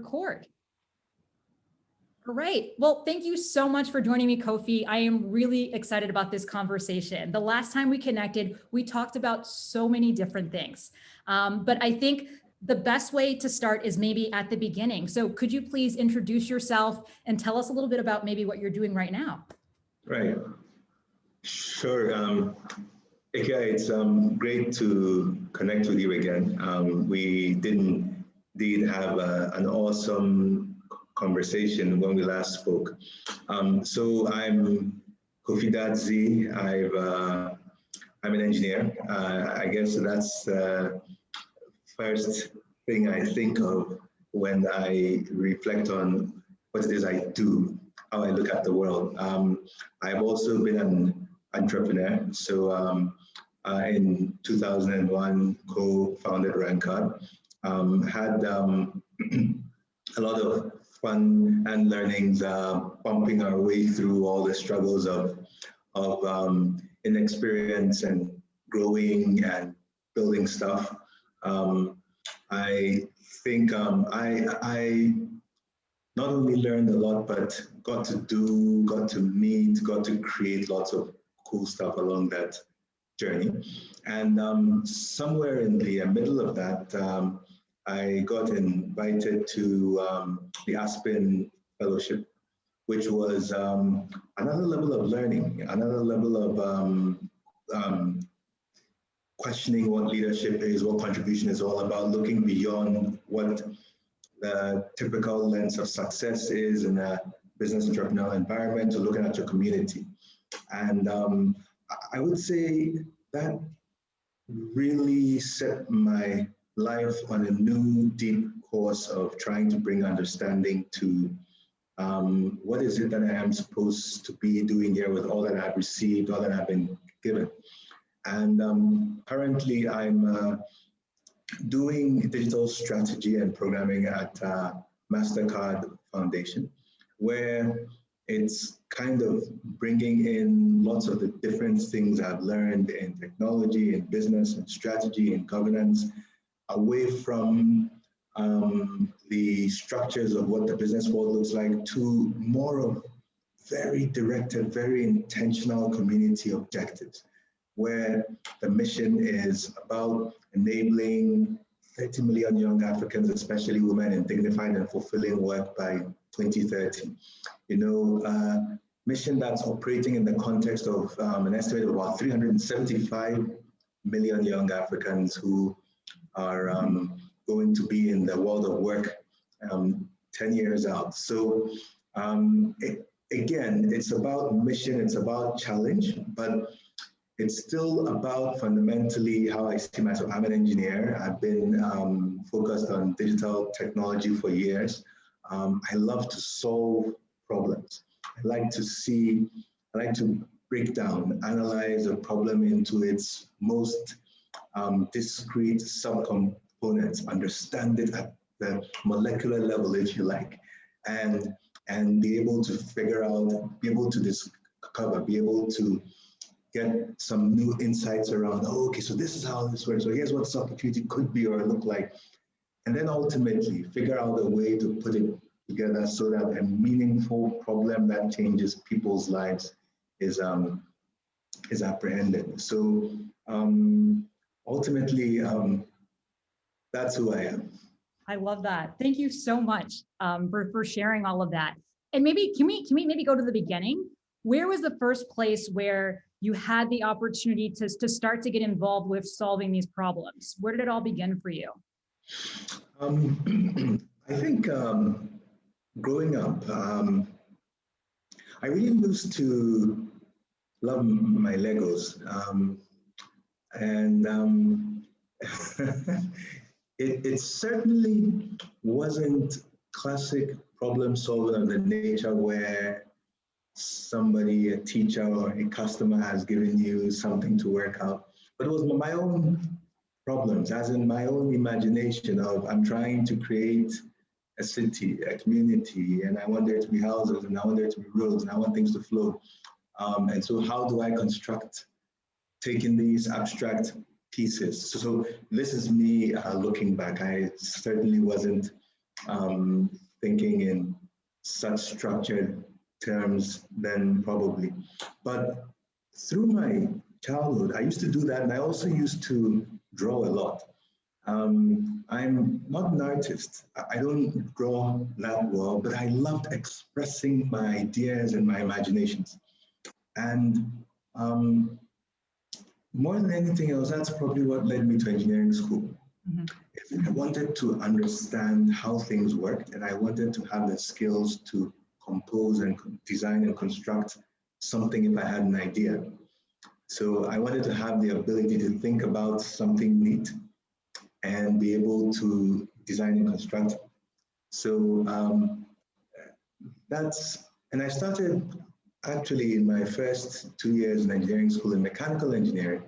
record. All right. Well, thank you so much for joining me, Kofi. I am really excited about this conversation. The last time we connected, we talked about so many different things. But I think the best way to start is maybe at the beginning. So could you please introduce yourself and tell us a little bit about maybe what you're doing right now? Right. Sure. Ika, it's great to connect with you again. We did have an awesome conversation when we last spoke. So I'm Kofi Dazie. I'm an engineer. I guess that's the first thing I think of when I reflect on what it is I do, how I look at the world. I've also been an entrepreneur. So in 2001, co-founded Rancard. Had a lot of fun and learnings, bumping our way through all the struggles of inexperience and growing and building stuff. I think I not only learned a lot, but got to meet, got to create lots of cool stuff along that journey. And somewhere in the middle of that, I got invited to the Aspen Fellowship, which was another level of learning, another level of questioning what leadership is, what contribution is all about, looking beyond what the typical lens of success is in a business entrepreneurial environment, to looking at your community. And I would say that really set my life on a new deep course of trying to bring understanding to what is it that I am supposed to be doing here with all that I've received, all that I've been given. And currently I'm doing digital strategy and programming at Mastercard Foundation, where it's kind of bringing in lots of the different things I've learned in technology, in business, and strategy, and governance, away from the structures of what the business world looks like to more of very directed, very intentional community objectives, where the mission is about enabling 30 million young Africans, especially women, in dignified and fulfilling work by 2030. You know, mission that's operating in the context of an estimate of about 375 million young Africans who are going to be in the world of work 10 years out. So again, it's about mission, it's about challenge, but it's still about fundamentally how I see myself. I'm an engineer. I've been focused on digital technology for years. I love to solve problems. I like to break down, analyze a problem into its most discrete subcomponents, understand it at the molecular level, if you like, and be able to figure out, be able to discover, be able to get some new insights around, oh, okay, so this is how this works. So here's what this opportunity could be or look like. And then ultimately figure out a way to put it together so that a meaningful problem that changes people's lives is apprehended. So ultimately, that's who I am. I love that. Thank you so much for sharing all of that. And maybe can we maybe go to the beginning? Where was the first place where you had the opportunity to start to get involved with solving these problems? Where did it all begin for you? I think growing up, I really used to love my Legos. It certainly wasn't classic problem solving of the nature where somebody, a teacher or a customer has given you something to work out, but it was my own problems, as in my own imagination of I'm trying to create a city, a community, and I want there to be houses, and I want there to be roads, and I want things to flow. And so how do I construct taking these abstract pieces? So this is me looking back. I certainly wasn't thinking in such structured terms then probably. But through my childhood, I used to do that, and I also used to draw a lot. I'm not an artist. I don't draw that well, but I loved expressing my ideas and my imaginations. And more than anything else, that's probably what led me to engineering school. I wanted to understand how things worked, and I wanted to have the skills to compose and design and construct something if I had an idea. So I wanted to have the ability to think about something neat and be able to design and construct. So and I started actually in my first 2 years in engineering school in mechanical engineering.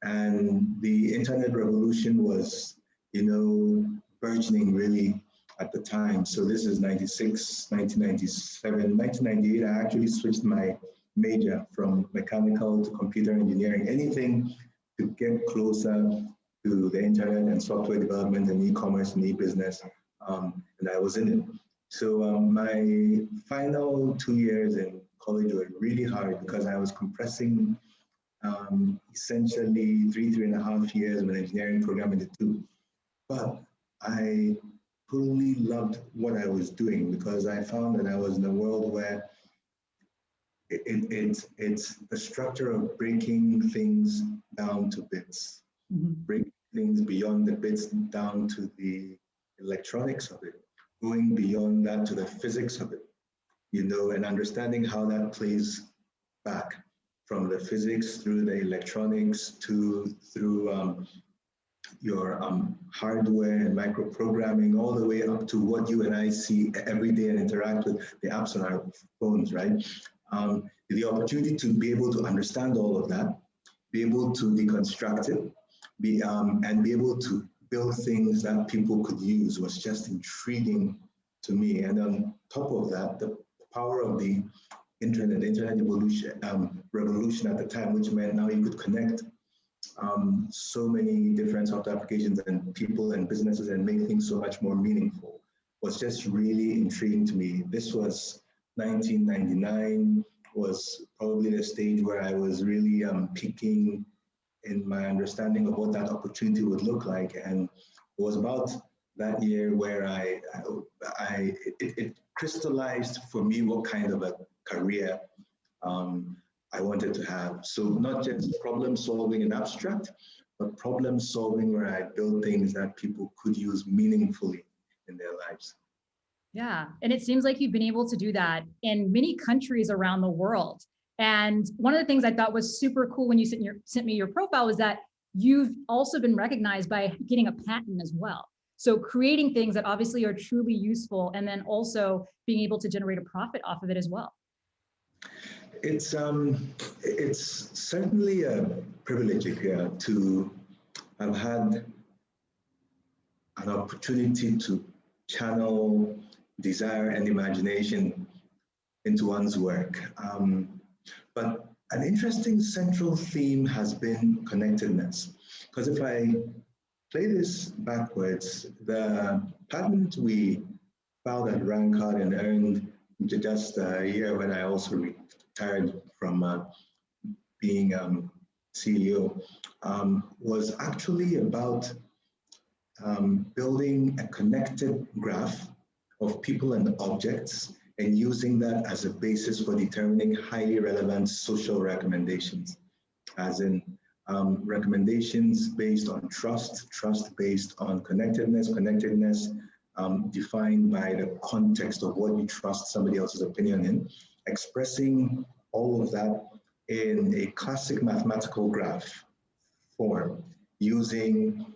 And the internet revolution was, burgeoning really at the time. So this is 96, 1997, 1998, I actually switched my major from mechanical to computer engineering, anything to get closer to the internet and software development and e-commerce and e-business, and I was in it. So my final 2 years in college were really hard because I was compressing essentially 3.5 years of an engineering program into 2. But I totally loved what I was doing because I found that I was in a world where it's the structure of breaking things down to bits, breaking things beyond the bits down to the electronics of it, going beyond that to the physics of it, and understanding how that plays back from the physics through the electronics through your hardware and microprogramming, all the way up to what you and I see every day and interact with, the apps on our phones, right? The opportunity to be able to understand all of that, be able to deconstruct it, and be able to build things that people could use was just intriguing to me. And on top of that, the power of the internet revolution at the time, which meant now you could connect so many different software applications and people and businesses and make things so much more meaningful, was just really intriguing to me. This was 1999, was probably the stage where I was really peaking in my understanding of what that opportunity would look like. And it was about that year where it crystallized for me what kind of a career I wanted to have. So not just problem solving in abstract, but problem solving where I build things that people could use meaningfully in their lives. Yeah, and it seems like you've been able to do that in many countries around the world. And one of the things I thought was super cool when you sent me your profile was that you've also been recognized by getting a patent as well. So creating things that obviously are truly useful, and then also being able to generate a profit off of it as well. It's certainly a privilege here to have had an opportunity to channel desire and imagination into one's work. But an interesting central theme has been connectedness. Because if I play this backwards, the patent we filed at Rancard and earned just a year when I also retired from being CEO, was actually about building a connected graph of people and objects and using that as a basis for determining highly relevant social recommendations, as in recommendations based on trust based on connectedness defined by the context of what you trust somebody else's opinion in, expressing all of that in a classic mathematical graph form using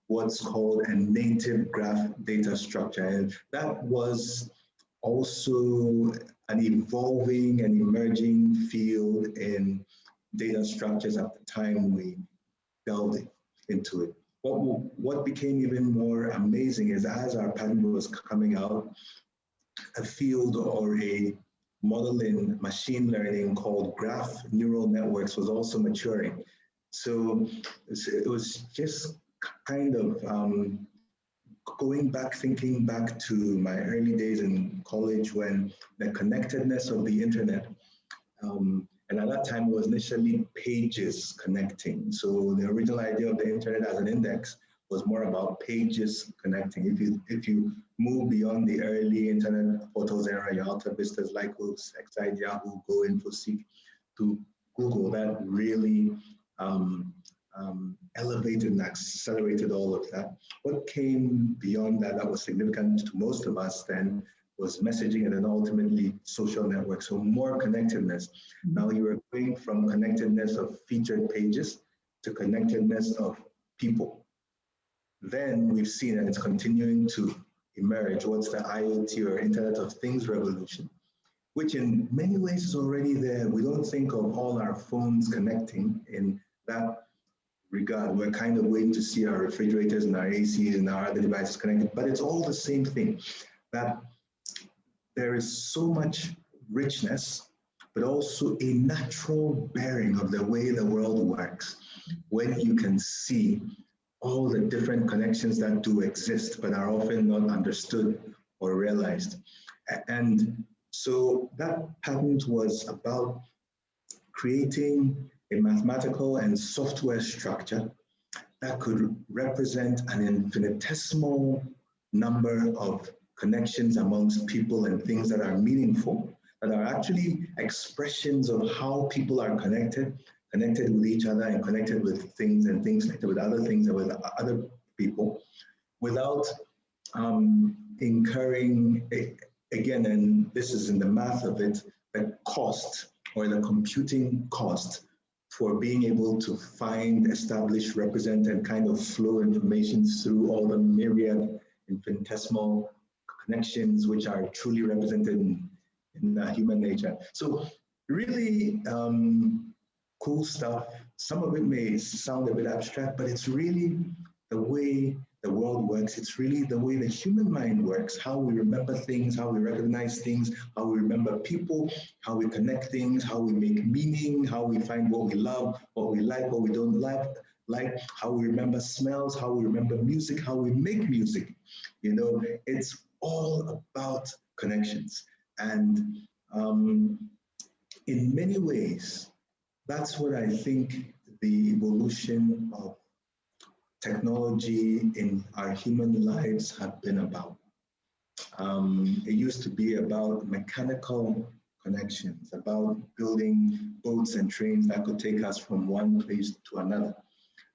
what's called a native graph data structure. And that was also an evolving and emerging field in data structures at the time we delved into it. What became even more amazing is as our patent was coming out, a field or a model in machine learning called graph neural networks was also maturing. So it was just kind of thinking back to my early days in college when the connectedness of the internet, and at that time it was initially pages connecting. So the original idea of the internet as an index was more about pages connecting. If you move beyond the early internet portals era, your Alta Vistas, Lycos, Excite, Yahoo, Go, InfoSeek, to Google, that really elevated and accelerated all of that. What came beyond that was significant to most of us then was messaging and then ultimately social networks. So more connectedness. Now you are going from connectedness of featured pages to connectedness of people. Then we've seen, and it's continuing to emerge, what's the IoT or Internet of Things revolution, which in many ways is already there. We don't think of all our phones connecting in that regard. We're kind of waiting to see our refrigerators and our ACs and our other devices connected, but it's all the same thing, that there is so much richness, but also a natural bearing of the way the world works when you can see all the different connections that do exist, but are often not understood or realized. And so that patent was about creating a mathematical and software structure that could represent an infinitesimal number of connections amongst people and things that are meaningful, that are actually expressions of how people are connected with each other and connected with things and things connected with other things and with other people, without incurring, again, and this is in the math of it, the cost or the computing cost for being able to find, establish, represent, and kind of flow information through all the myriad infinitesimal connections which are truly represented in human nature. So really cool stuff. Some of it may sound a bit abstract, but it's really the way the world works. It's really the way the human mind works, how we remember things, how we recognize things, how we remember people, how we connect things, how we make meaning, how we find what we love, what we like, what we don't like, how we remember smells, how we remember music, how we make music. You know, it's all about connections. And in many ways, that's what I think the evolution of technology in our human lives have been about. It used to be about mechanical connections, about building boats and trains that could take us from one place to another.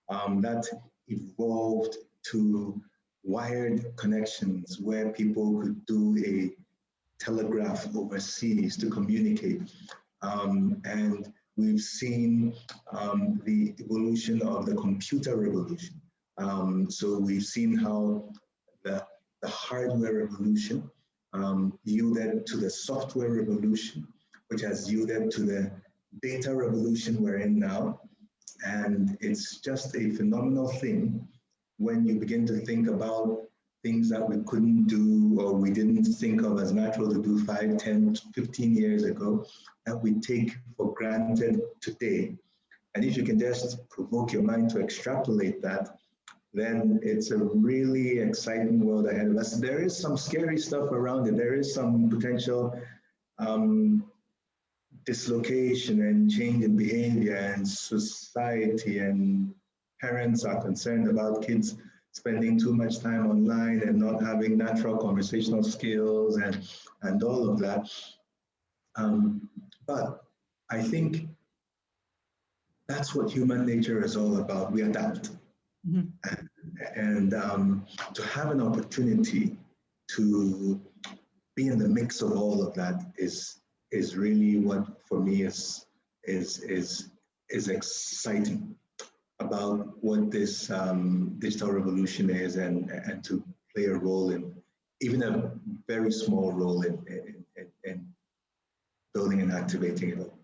That evolved to wired connections where people could do a telegraph overseas to communicate. And we've seen the evolution of the computer revolution. So we've seen how the hardware revolution yielded to the software revolution, which has yielded to the data revolution we're in now. And it's just a phenomenal thing when you begin to think about things that we couldn't do or we didn't think of as natural to do 5, 10, 15 years ago that we take for granted today. And if you can just provoke your mind to extrapolate that, then it's a really exciting world ahead of us. There is some scary stuff around it. There is some potential dislocation and change in behavior and society, and parents are concerned about kids spending too much time online and not having natural conversational skills and all of that. But I think that's what human nature is all about. We adapt. Mm-hmm. And to have an opportunity to be in the mix of all of that is really what for me is exciting about what this digital revolution is, and to play a role in, even a very small role in building and activating it all.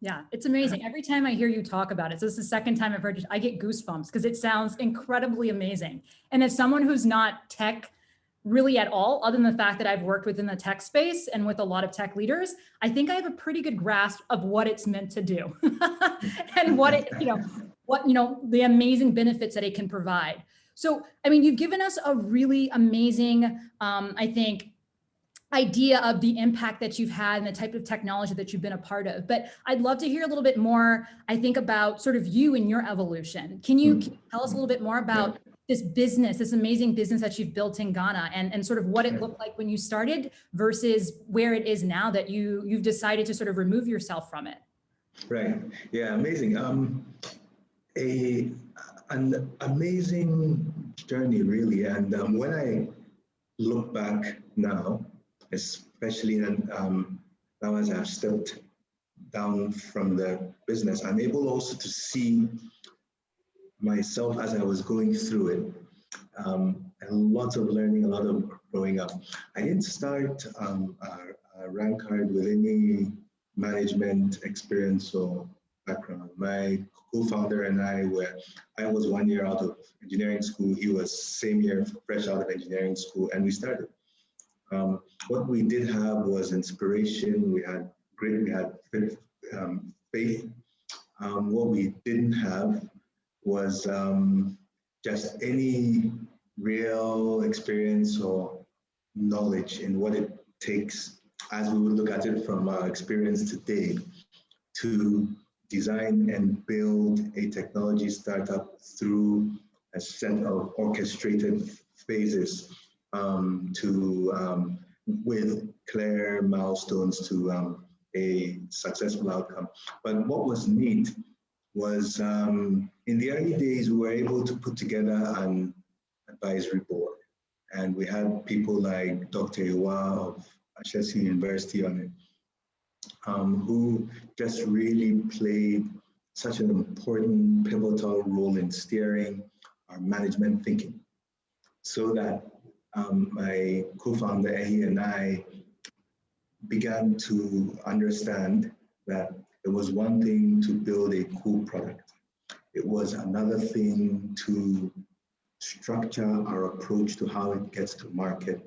Yeah, it's amazing. Every time I hear you talk about it, so this is the second time I've heard you, I get goosebumps because it sounds incredibly amazing. And as someone who's not tech really at all, other than the fact that I've worked within the tech space and with a lot of tech leaders, I think I have a pretty good grasp of what it's meant to do and what the amazing benefits that it can provide. So, I mean, you've given us a really amazing, I think, idea of the impact that you've had and the type of technology that you've been a part of. But I'd love to hear a little bit more, I think, about sort of you and your evolution. Can you tell us a little bit more about this business, this amazing business that you've built in Ghana, and sort of what it looked like when you started versus where it is now that you've decided to sort of remove yourself from it? Right. Yeah, amazing. An amazing journey, really. And when I look back now, especially now as I've stepped down from the business, I'm able also to see myself as I was going through it. A lot of learning, a lot of growing up. I didn't start Rancard with any management experience or background. My co-founder and I was 1 year out of engineering school. He was same year, fresh out of engineering school, and we started. What we did have was inspiration. We had faith. What we didn't have was just any real experience or knowledge in what it takes, as we would look at it from our experience today, to design and build a technology startup through a set of orchestrated phases with clear milestones to a successful outcome. But what was neat was in the early days, we were able to put together an advisory board. And we had people like Dr. Iwa of Ashesi University on it, who just really played such an important, pivotal role in steering our management thinking. So that my co-founder, Ehi, and I began to understand that it was one thing to build a cool product. It was another thing to structure our approach to how it gets to market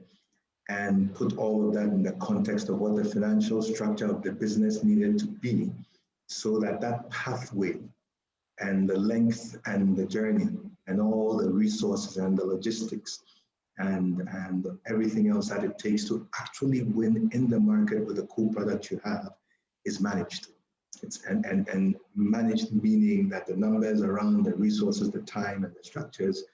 and put all of that in the context of what the financial structure of the business needed to be, so that that pathway and the length and the journey and all the resources and the logistics and everything else that it takes to actually win in the market with the cool product you have is managed. And managed meaning that the numbers around the resources, the time, and the structures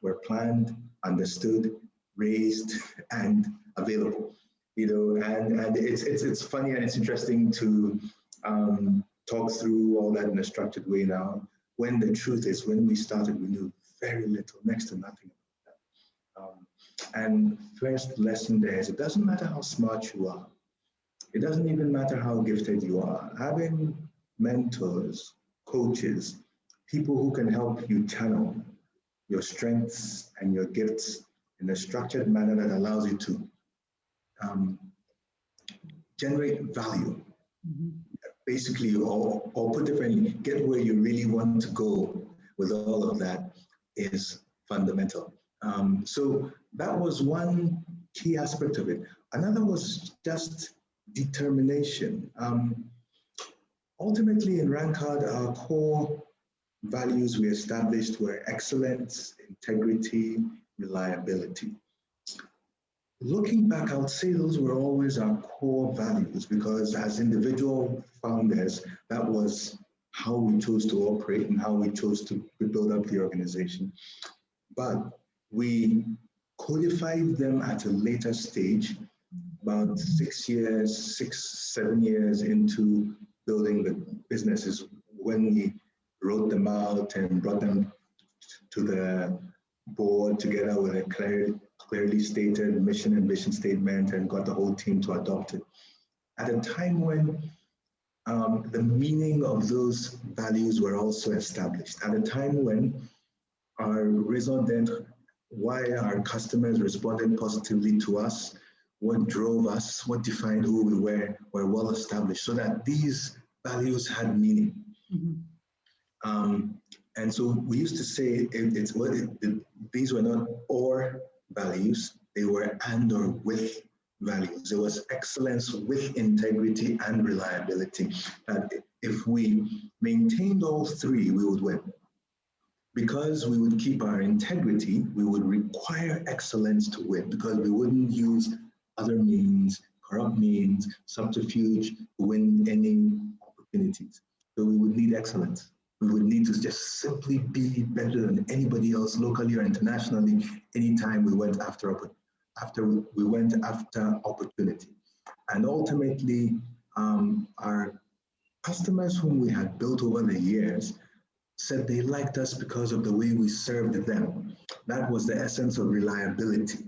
were planned, understood, raised, and available. And it's funny and it's interesting to talk through all that in a structured way now, when the truth is, when we started, we knew very little, next to nothing about that. And first lesson there is, it doesn't matter how smart you are. It doesn't even matter how gifted you are. Having mentors, coaches, people who can help you channel your strengths and your gifts in a structured manner that allows you to generate value. Basically, or put differently, get where you really want to go with all of that is fundamental. So that was one key aspect of it. Another was just determination. Ultimately, in Rancard, our core values we established were excellence, integrity, reliability. Looking back, I would say those were always our core values, because as individual founders, that was how we chose to operate and how we chose to build up the organization. But we codified them at a later stage, about 7 years into building the businesses, when we wrote them out and brought them to the board together with a clearly stated mission and vision statement and got the whole team to adopt it. At a time when the meaning of those values were also established, at a time when our raison d'etre, why our customers responded positively to us, what drove us, what defined who we were well established, so that these values had meaning. And so we used to say these were not or values, they were and or with values. There was excellence with integrity and reliability. That if we maintained all three, we would win. because we would keep our integrity, we would require excellence to win, because we wouldn't use other means, corrupt means, subterfuge to win any opportunities. So we would need excellence. We would need to just simply be better than anybody else, locally or internationally, anytime we went after opportunity. And ultimately, our customers whom we had built over the years said they liked us because of the way we served them. That was the essence of reliability.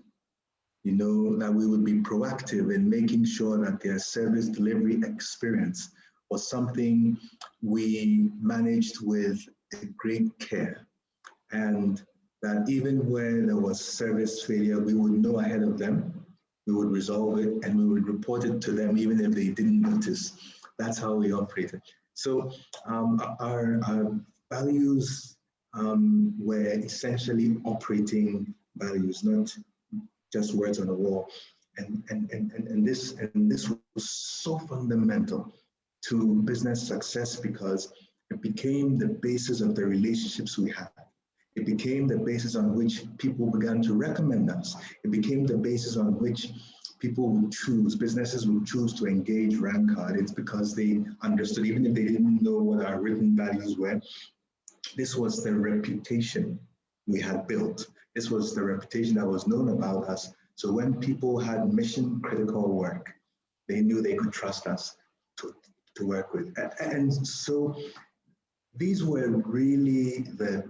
You know, that we would be proactive in making sure that their service delivery experience was something we managed with great care. And that even where there was service failure, we would know ahead of them, we would resolve it, and we would report it to them even if they didn't notice. That's how we operated. So our values were essentially operating values, not just words on a wall. And this was so fundamental to business success because it became the basis of the relationships we had. It became the basis on which people began to recommend us. It became the basis on which people would choose, businesses would choose to engage Rancard. It's because they understood, even if they didn't know what our written values were, this was the reputation we had built. This was the reputation that was known about us. So when people had mission critical work, they knew they could trust us to work with. And so these were really the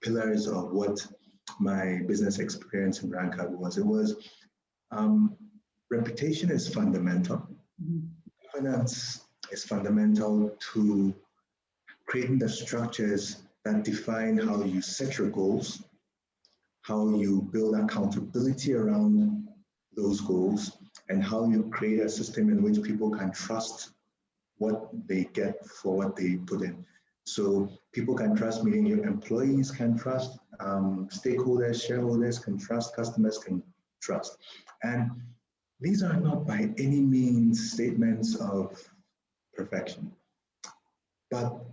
pillars of what my business experience in Rancard was. It was reputation is fundamental. Governance is fundamental to creating the structures that define how you set your goals, how you build accountability around those goals, and how you create a system in which people can trust what they get for what they put in. So people can trust, meaning your employees can trust, stakeholders, shareholders can trust, customers can trust. And these are not by any means statements of perfection. But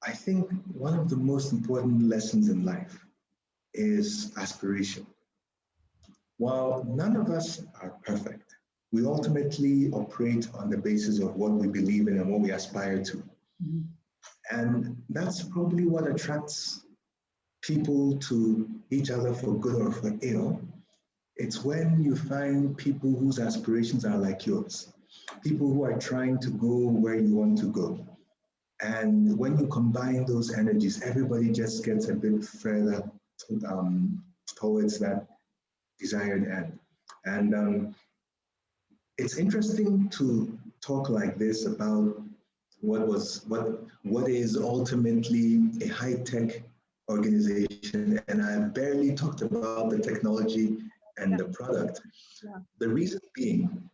I think one of the most important lessons in life is aspiration. While none of us are perfect, we ultimately operate on the basis of what we believe in and what we aspire to. Mm-hmm. And that's probably what attracts people to each other for good or for ill. It's when you find people whose aspirations are like yours, people who are trying to go where you want to go. And when you combine those energies, everybody just gets a bit further towards that desired end. And it's interesting to talk like this about what is ultimately a high-tech organization, and I've barely talked about the technology and the product. Yeah. The reason being,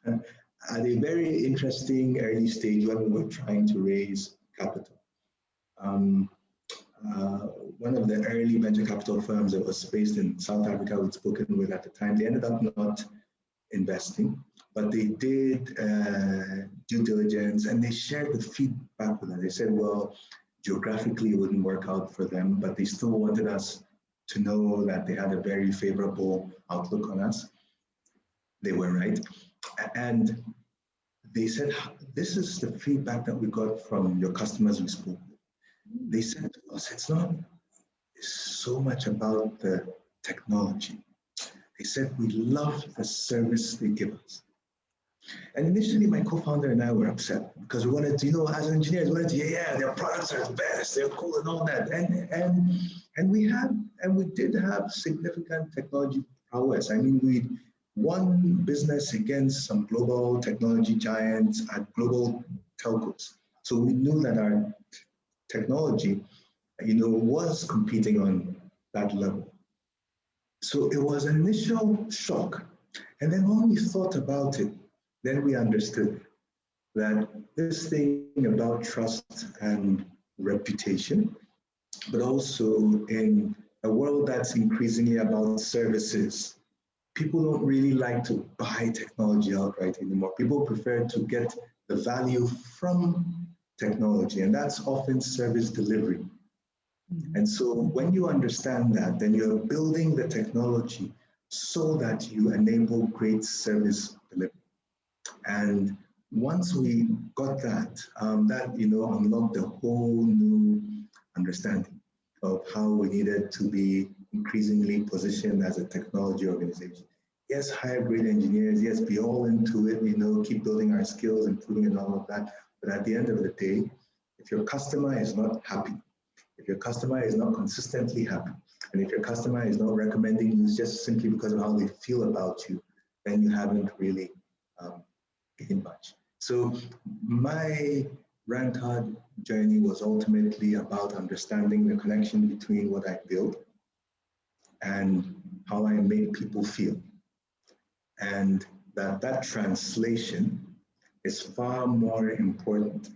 at a very interesting early stage when we were trying to raise capital, one of the early venture capital firms that was based in South Africa we'd spoken with at the time, they ended up not investing, but they did due diligence and they shared the feedback with us. They said, well, geographically it wouldn't work out for them, but they still wanted us to know that they had a very favorable outlook on us. They were right. And they said, this is the feedback that we got from your customers we spoke with. They said to us, it's not so much about the technology. They said, we love the service they give us. And initially, my co-founder and I were upset because we wanted to, as engineers, we wanted to, yeah, their products are the best, they're cool and all that. And we did have significant technology prowess. I mean, we won business against some global technology giants at global telcos. So we knew that our technology, was competing on that level. So it was an initial shock. And then when we thought about it, then we understood that this thing about trust and reputation, but also in a world that's increasingly about services, people don't really like to buy technology outright anymore. People prefer to get the value from technology, and that's often service delivery. And so when you understand that, then you're building the technology so that you enable great service delivery. And once we got that, that unlocked a whole new understanding of how we needed to be increasingly positioned as a technology organization. Yes, hire great engineers. Yes, be all into it. Keep building our skills, improving, and all of that. But at the end of the day, if your customer is not happy, if your customer is not consistently happy, and if your customer is not recommending you just simply because of how they feel about you, then you haven't really gained much. So my Rancard journey was ultimately about understanding the connection between what I build and how I make people feel. And that translation is far more important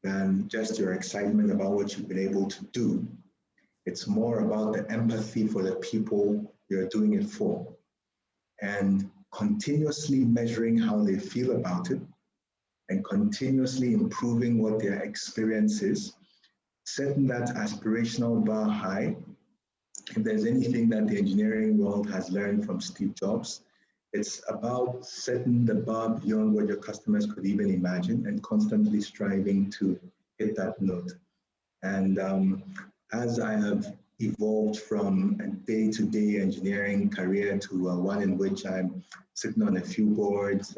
than just your excitement about what you've been able to do. It's more about the empathy for the people you're doing it for, and continuously measuring how they feel about it, and continuously improving what their experience is, setting that aspirational bar high. If there's anything that the engineering world has learned from Steve Jobs, it's about setting the bar beyond what your customers could even imagine and constantly striving to hit that note. And as I have evolved from a day-to-day engineering career to one in which I'm sitting on a few boards,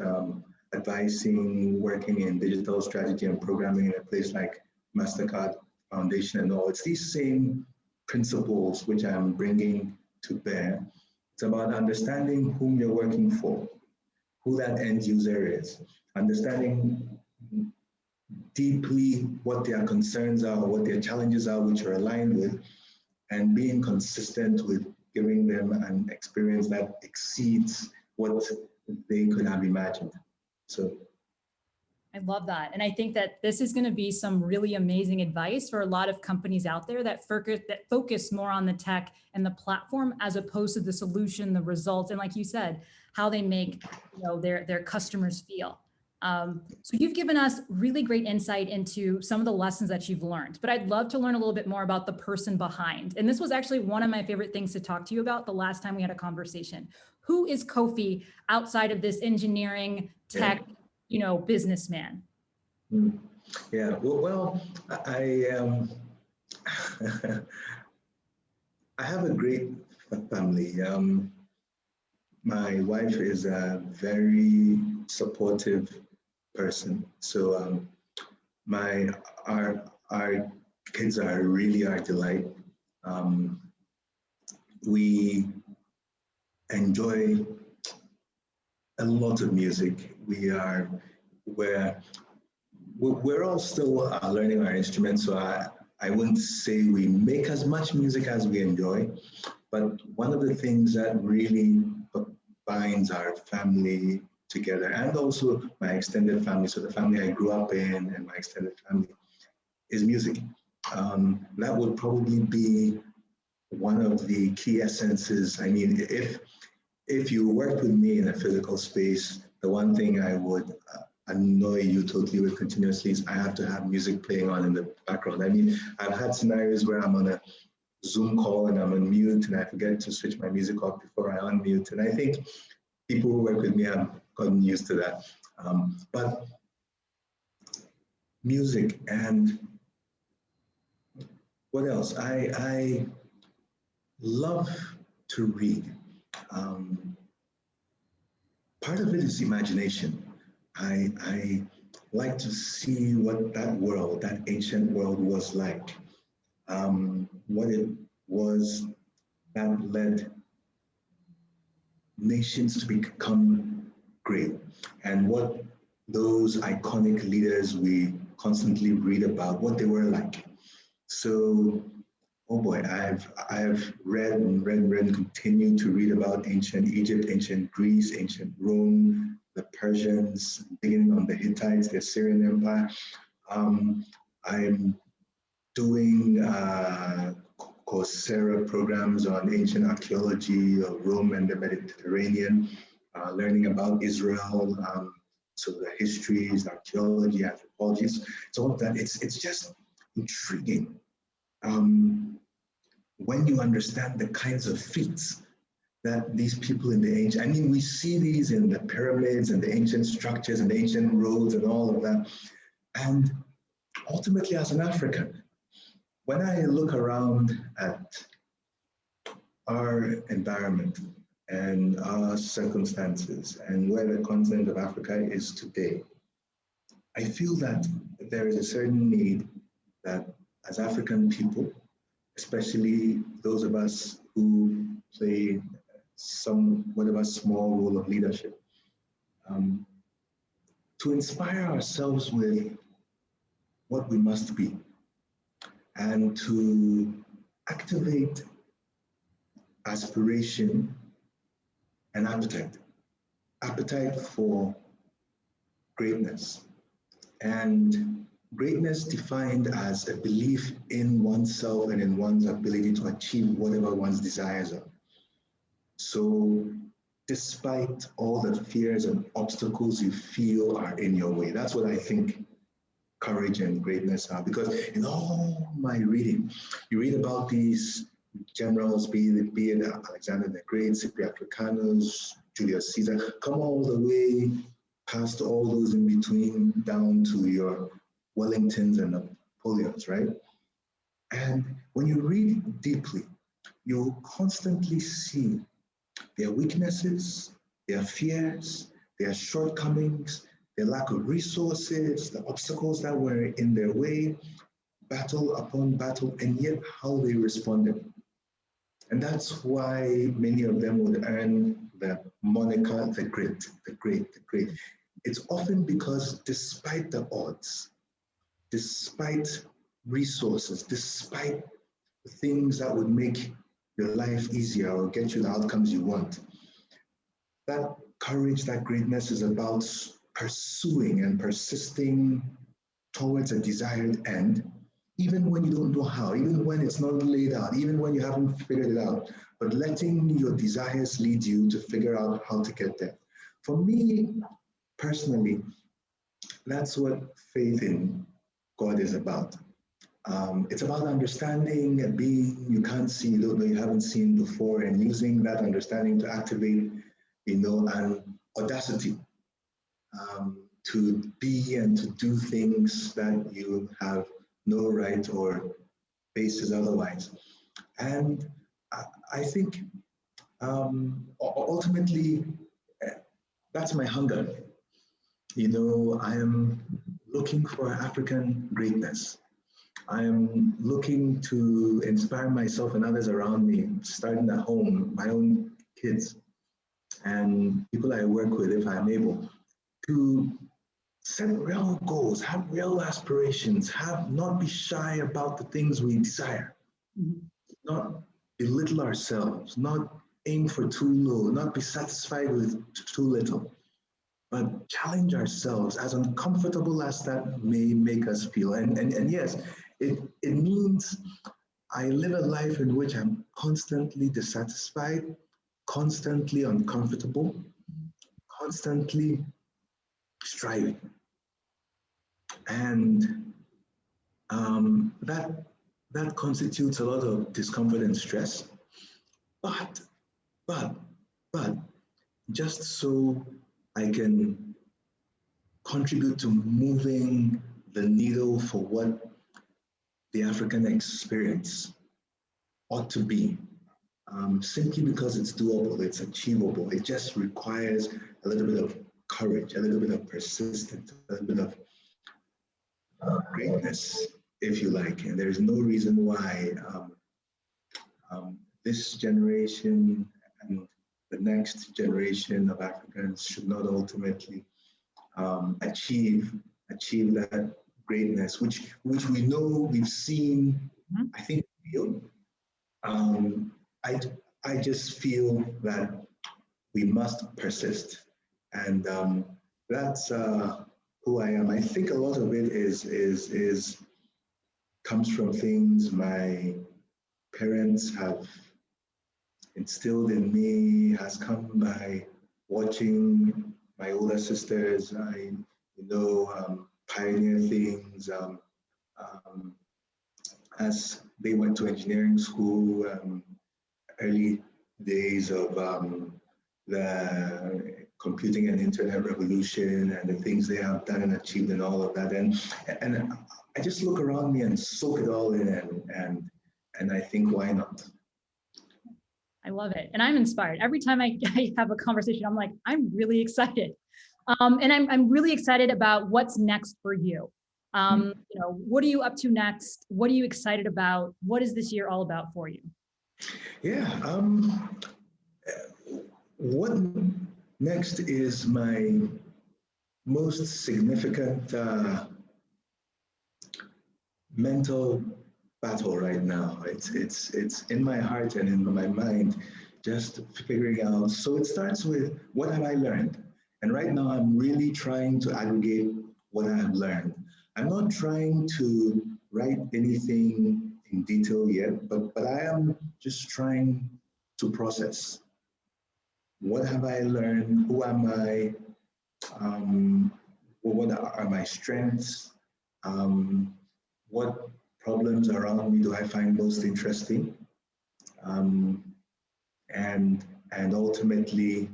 advising, working in digital strategy and programming in a place like Mastercard Foundation and all, it's these same principles which I'm bringing to bear. It's about understanding whom you're working for, who that end user is, understanding deeply what their concerns are, what their challenges are, which are aligned with, and being consistent with giving them an experience that exceeds what they could have imagined. So I love that. And I think that this is going to be some really amazing advice for a lot of companies out there that focus more on the tech and the platform as opposed to the solution, the results, and like you said, how they make their customers feel. So you've given us really great insight into some of the lessons that you've learned, but I'd love to learn a little bit more about the person behind. And this was actually one of my favorite things to talk to you about the last time we had a conversation. Who is Kofi outside of this engineering, tech, businessman? Yeah, well, I I have a great family. My wife is a very supportive person. So our kids are really our delight. We enjoy a lot of music. We're all still learning our instruments, so I wouldn't say we make as much music as we enjoy, but one of the things that really binds our family together, and also my extended family, so the family I grew up in and my extended family, is music. That would probably be one of the key essences. I mean, if you worked with me in a physical space, the one thing I would annoy you totally with continuously is I have to have music playing on in the background. I mean, I've had scenarios where I'm on a Zoom call and I'm on mute and I forget to switch my music off before I unmute. And I think people who work with me have gotten used to that. But music, and what else? I love to read. Part of it is imagination. I like to see what that world, that ancient world was like, what it was that led nations to become great, and what those iconic leaders we constantly read about, what they were like. So, oh boy, I have read and continue to read about ancient Egypt, ancient Greece, ancient Rome, the Persians, beginning on the Hittites, the Assyrian Empire. I'm doing Coursera programs on ancient archaeology of Rome and the Mediterranean, learning about Israel, so the histories, archaeology, anthropology, so all of that. It's just intriguing. when you understand the kinds of feats that these people in the ancient, I mean, we see these in the pyramids and the ancient structures and the ancient roads and all of that. And ultimately, as an African, when I look around at our environment and our circumstances and where the continent of Africa is today, I feel that there is a certain need that as African people, especially those of us who play somewhat of a small role of leadership, to inspire ourselves with what we must be and to activate aspiration and appetite for greatness. And greatness defined as a belief in oneself and in one's ability to achieve whatever one's desires are. So despite all the fears and obstacles you feel are in your way, that's what I think courage and greatness are. Because in all my reading, you read about these generals, be it Alexander the Great, Scipio Africanus, Julius Caesar, come all the way past all those in between down to your Wellingtons and Napoleons, right? And when you read deeply, you'll constantly see their weaknesses, their fears, their shortcomings, their lack of resources, the obstacles that were in their way, battle upon battle, and yet how they responded. And that's why many of them would earn the moniker, the great, the great, the great. It's often because despite the odds, despite resources, despite the things that would make your life easier or get you the outcomes you want, that courage, that greatness is about pursuing and persisting towards a desired end, even when you don't know how, even when it's not laid out, even when you haven't figured it out, but letting your desires lead you to figure out how to get there. For me, personally, that's what faith in God is about. It's about understanding a being you can't see, you don't know, you haven't seen before, and using that understanding to activate, an audacity to be and to do things that you have no right or basis otherwise. And I think ultimately that's my hunger. I am looking for African greatness. I am looking to inspire myself and others around me, starting at home, my own kids, and people I work with, if I'm able, to set real goals, have real aspirations, not be shy about the things we desire, not belittle ourselves, not aim for too low, not be satisfied with too little, but challenge ourselves, as uncomfortable as that may make us feel. And yes, it means I live a life in which I'm constantly dissatisfied, constantly uncomfortable, constantly striving. And that constitutes a lot of discomfort and stress. But just so I can contribute to moving the needle for what the African experience ought to be, simply because it's doable, it's achievable. It just requires a little bit of courage, a little bit of persistence, a little bit of greatness, if you like. And there's no reason why this generation and the next generation of Africans should not ultimately achieve that greatness, which we know, we've seen, I think, real. I just feel that we must persist, and that's who I am. I think a lot of it is comes from things my parents have instilled in me, has come by watching my older sisters, pioneer things, as they went to engineering school, early days of the computing and internet revolution and the things they have done and achieved and all of that. And I just look around me and soak it all in, and I think, why not? I love it. And I'm inspired. Every time I have a conversation, I'm like, I'm really excited. And I'm really excited about what's next for you. What are you up to next? What are you excited about? What is this year all about for you? Yeah. What next is my most significant mental battle right now. It's in my heart and in my mind, just figuring out. So it starts with, what have I learned? And right now I'm really trying to aggregate what I have learned. I'm not trying to write anything in detail yet, but I am just trying to process. What have I learned? Who am I? What are my strengths? What problems around me do I find most interesting? And ultimately,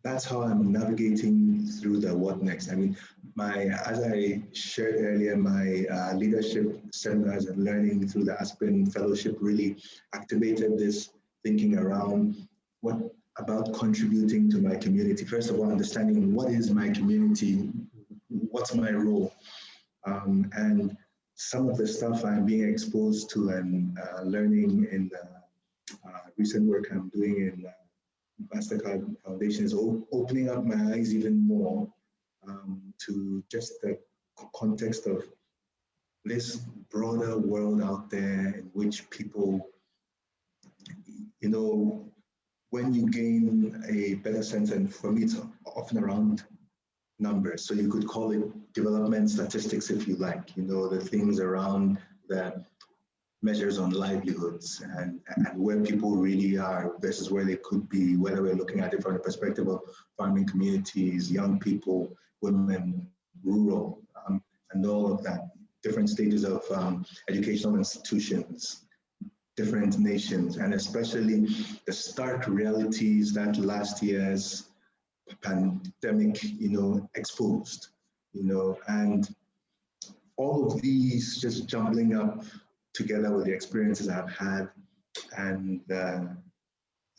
that's how I'm navigating through the what next. I mean, as I shared earlier, my leadership seminars and learning through the Aspen Fellowship really activated this thinking around what about contributing to my community. First of all, understanding what is my community, what's my role, and some of the stuff I'm being exposed to and learning in the recent work I'm doing in Mastercard Foundation is opening up my eyes even more to just the context of this broader world out there in which people, when you gain a better sense, and for me, it's often around numbers. So you could call it development statistics if you like, the things around the measures on livelihoods and where people really are versus where they could be, whether we're looking at it from the perspective of farming communities, young people, women, rural, and all of that, different stages of educational institutions, different nations, and especially the stark realities that last year's pandemic, exposed, and all of these just jumbling up together with the experiences I've had and the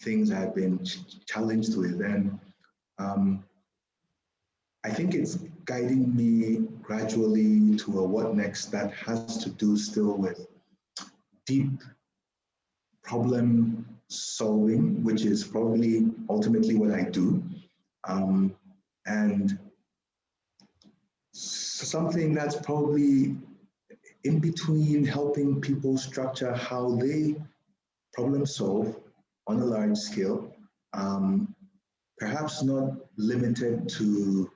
things I've been challenged with. And I think it's guiding me gradually to a what next that has to do still with deep problem solving, which is probably ultimately what I do. And something that's probably in between helping people structure how they problem solve on a large scale, perhaps not limited to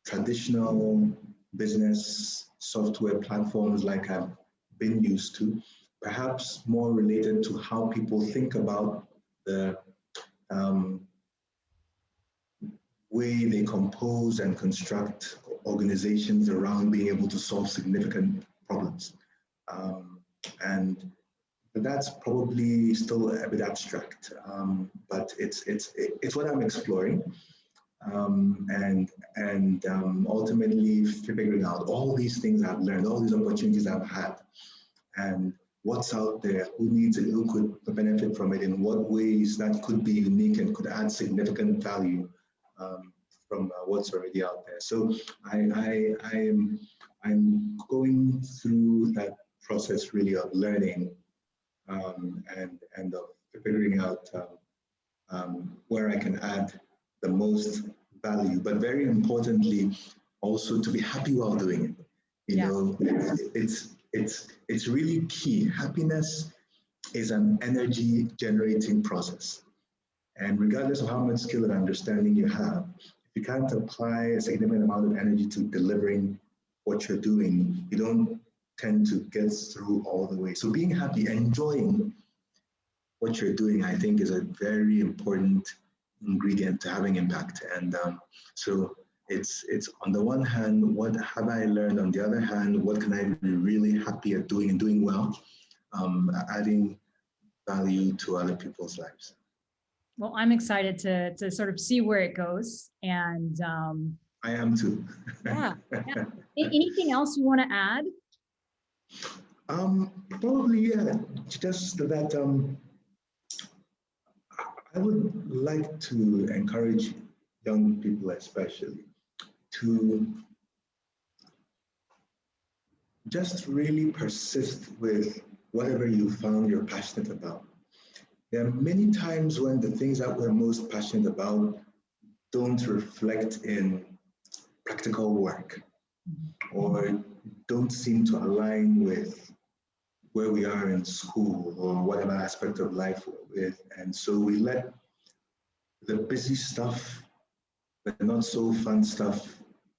traditional business software platforms like I've been used to, perhaps more related to how people think about the way they compose and construct organizations around being able to solve significant problems. And that's probably still a bit abstract, but it's what I'm exploring, and ultimately figuring out all these things I've learned, all these opportunities I've had, and what's out there, who needs it, who could benefit from it, in what ways that could be unique and could add significant value from what's already out there. So I'm going through that process really of learning and of figuring out where I can add the most value, but very importantly, also to be happy while doing it. It's really key. Happiness is an energy generating process. And regardless of how much skill and understanding you have, if you can't apply a significant amount of energy to delivering what you're doing, you don't tend to get through all the way. So being happy, enjoying what you're doing, I think is a very important ingredient to having impact. And so It's on the one hand, what have I learned? On the other hand, what can I be really happy at doing and doing well, adding value to other people's lives. Well, I'm excited to sort of see where it goes. And I am too. yeah. Anything else you want to add? Probably, yeah. Just that I would like to encourage young people, especially, to just really persist with whatever you found you're passionate about. There are many times when the things that we're most passionate about don't reflect in practical work or don't seem to align with where we are in school or whatever aspect of life we're with. And so we let the busy stuff, the not so fun stuff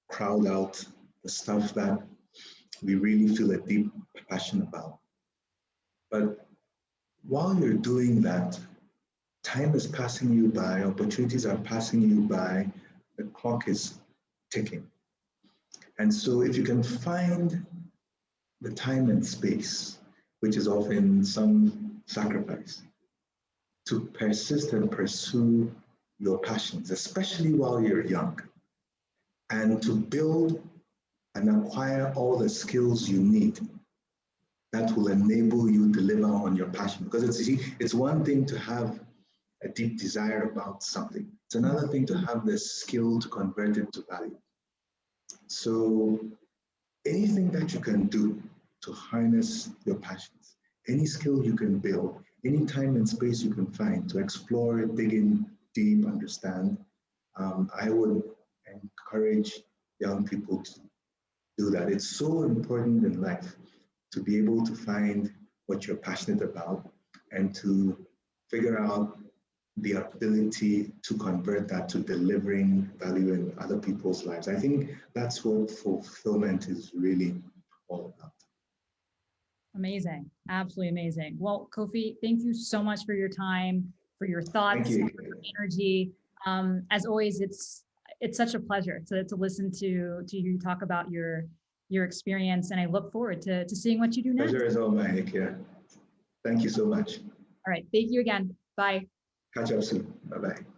crowd out the stuff that we really feel a deep passion about. But while you're doing that, time is passing you by, opportunities are passing you by, the clock is ticking. And so if you can find the time and space, which is often some sacrifice, to persist and pursue your passions, especially while you're young, and to build and acquire all the skills you need that will enable you to deliver on your passion. Because it's one thing to have a deep desire about something. It's another thing to have the skill to convert it to value. So anything that you can do to harness your passions, any skill you can build, any time and space you can find to explore, dig in deep, understand, I would encourage young people to do that. It's so important in life to be able to find what you're passionate about and to figure out the ability to convert that to delivering value in other people's lives. I think that's what fulfillment is really all about. Amazing. Absolutely amazing. Well, Kofi, thank you so much for your time, for your thoughts, for your energy. As always, it's such a pleasure to listen to you talk about your experience, and I look forward to seeing what you do next. Pleasure is all mine, Nikia. Thank you so much. All right. Thank you again. Bye. Catch up soon. Bye-bye.